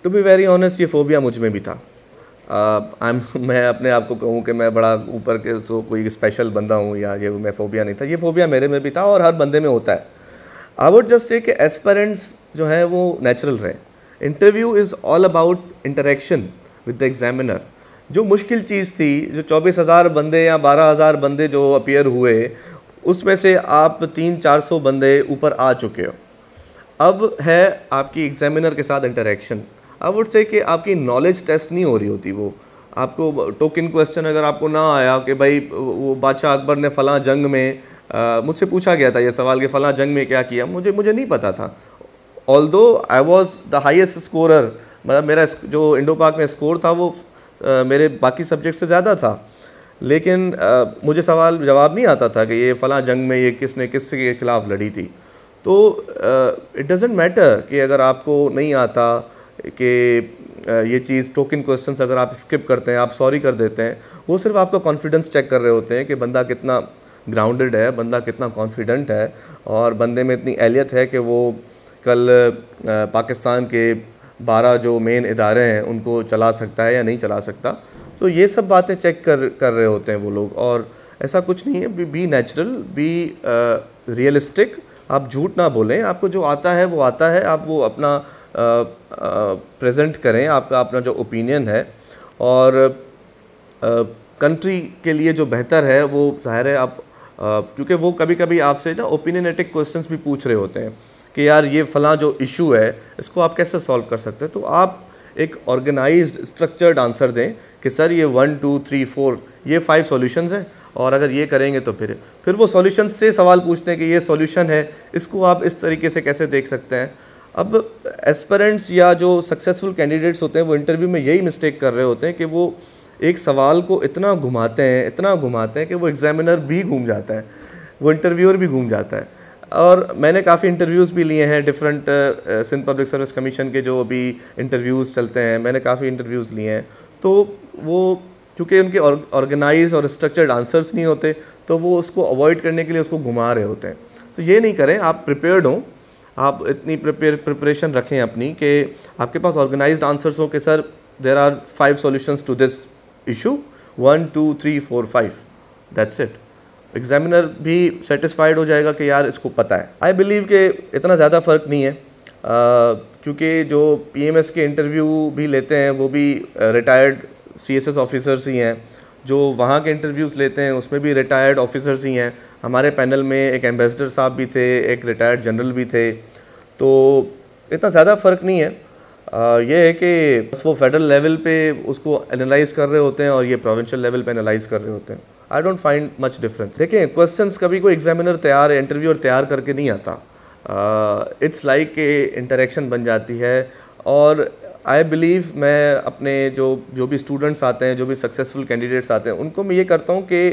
To be very honest, ये phobia मुझ में भी था। मैं अपने आप को कहूँ कि मैं बड़ा ऊपर के सो कोई स्पेशल बंदा हूँ या ये मैं फोबिया नहीं था, ये फोबिया मेरे में भी था और हर बंदे में होता है। आई वुड जस्ट से कि एस्पिरेंट्स जो है वो नेचुरल रहे। Interview is all about interaction with the examiner. जो मुश्किल चीज़ थी, जो 24,000 बंदे या 12,000 बंदे जो अपीयर हुए, उसमें से आप 300-400 बंदे ऊपर आ चुके हो। अब है आपकी एग्जामिनर के साथ इंटरेक्शन। आई वुड से कि आपकी नॉलेज टेस्ट नहीं हो रही होती, वो आपको टोकन क्वेश्चन अगर आपको ना आया कि भाई वो बादशाह अकबर ने फ़लाँ जंग में मुझसे पूछा गया था ये सवाल कि फ़लाँ जंग में क्या किया, मुझे नहीं पता था। Although I was the highest scorer, मतलब मेरा जो इंडो पाक में स्कोर था वो मेरे बाकी सब्जेक्ट से ज़्यादा था, लेकिन मुझे सवाल जवाब नहीं आता था कि ये फ़लाँ जंग में ये किसने किसके खिलाफ़ लड़ी थी। तो इट डज़न्ट मैटर कि अगर आपको नहीं आता कि ये चीज़ टोकन क्वेश्चंस अगर आप स्किप करते हैं, आप सॉरी कर देते हैं, वो सिर्फ आपका कॉन्फिडेंस चेक कर रहे होते हैं कि बंदा कितना ग्राउंडेड है, बंदा कितना कॉन्फिडेंट है और बंदे में इतनी अहलियत है कि वो कल पाकिस्तान के 12 जो मेन इदारे हैं उनको चला सकता है या नहीं चला सकता। तो ये सब बातें चेक कर रहे होते हैं वो लोग, और ऐसा कुछ नहीं है। बी नेचुरल, बी रियलिस्टिक, आप झूठ ना बोलें, आपको जो आता है वो आता है, आप वो अपना प्रेजेंट करें, आपका अपना जो ओपिनियन है, और कंट्री के लिए जो बेहतर है वो ज़ाहिर है आप क्योंकि वो कभी कभी आपसे ना ओपिनियनेटिक क्वेश्चंस भी पूछ रहे होते हैं कि यार ये फ़लाँ जो इशू है इसको आप कैसे सॉल्व कर सकते हैं। तो आप एक ऑर्गेनाइज्ड स्ट्रक्चर्ड आंसर दें कि सर ये 1 2 3 4 ये 5 सॉल्यूशंस हैं, और अगर ये करेंगे तो फिर वो सॉल्यूशन से सवाल पूछते हैं कि ये सॉल्यूशन है, इसको आप इस तरीके से कैसे देख सकते हैं। अब एस्पिरेंट्स या जो सक्सेसफुल कैंडिडेट्स होते हैं वो इंटरव्यू में यही मिस्टेक कर रहे होते हैं कि वो एक सवाल को इतना घुमाते हैं कि वो एग्जामिनर भी घूम जाता है, वो इंटरव्यूअर भी घूम जाता है। और मैंने काफ़ी इंटरव्यूज़ भी लिए हैं different Sindh public service commission के जो अभी इंटरव्यूज़ चलते हैं, मैंने काफ़ी इंटरव्यूज़ लिए हैं। तो वो क्योंकि उनके ऑर्गेनाइज और स्ट्रक्चर्ड आंसर्स नहीं होते, तो वो उसको अवॉइड करने के लिए उसको घुमा रहे होते हैं। तो ये नहीं करें, आप प्रिपेयर्ड हों, आप इतनी प्रिपरेशन रखें अपनी कि आपके पास ऑर्गेनाइज्ड आंसर्स हो कि sir there are 5 solutions to this issue, 1 2 3 4 5, that's it. Examiner भी सेटिस्फाइड हो जाएगा कि यार इसको पता है। आई बिलीव कि इतना ज़्यादा फ़र्क नहीं है, क्योंकि जो पीएमएस के इंटरव्यू भी लेते हैं वो भी रिटायर्ड सीएसएस ऑफिसर्स ही हैं, जो वहाँ के इंटरव्यूज़ लेते हैं उसमें भी रिटायर्ड ऑफिसर्स ही हैं। हमारे पैनल में एक एम्बेसडर साहब भी थे, एक रिटायर्ड जनरल भी थे, तो इतना ज़्यादा फ़र्क नहीं है। ये है कि बस वो फेडरल लेवल पे उसको एनालाइज़ कर रहे होते हैं और ये प्रोविंशियल लेवल पे एनालाइज़ कर रहे होते हैं। I don't find much difference. देखें, क्वेश्चंस कभी कोई एग्जामिनर तैयार है, इंटरव्यूअर तैयार करके नहीं आता, इट्स लाइक कि इंटरेक्शन बन जाती है। और आई बिलीव मैं अपने जो भी स्टूडेंट्स आते हैं, जो भी सक्सेसफुल कैंडिडेट्स आते हैं, उनको मैं ये करता हूँ कि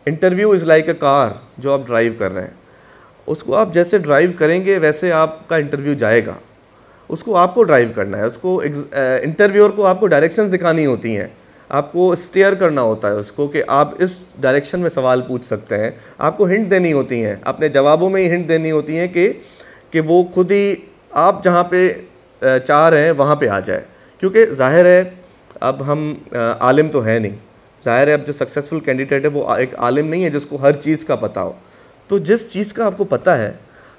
interview is like a car जो आप ड्राइव कर रहे हैं, उसको आप जैसे ड्राइव करेंगे वैसे आपका इंटरव्यू जाएगा, उसको आपको ड्राइव करना है। उसको इंटरव्यूअर को आपको डायरेक्शंस दिखानी होती हैं, आपको स्टेयर करना होता है उसको कि आप इस डायरेक्शन में सवाल पूछ सकते हैं, आपको हिंट देनी होती हैं, अपने जवाबों में ही हिंट देनी होती हैं कि वो खुद ही आप जहाँ पे चाह रहे हैं वहाँ पे आ जाए। क्योंकि जाहिर है अब हम आलिम तो है नहीं, जाहिर है अब जो सक्सेसफुल कैंडिडेट है वो एक आलिम नहीं है जिसको हर चीज़ का पता हो। तो जिस चीज़ का आपको पता है,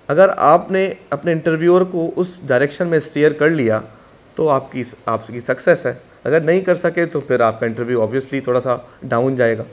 अगर आपने अपने इंटरव्यूअर को उस डायरेक्शन में स्टीयर कर लिया तो आपकी सक्सेस है। अगर नहीं कर सके तो फिर आपका इंटरव्यू ऑब्वियसली थोड़ा सा डाउन जाएगा।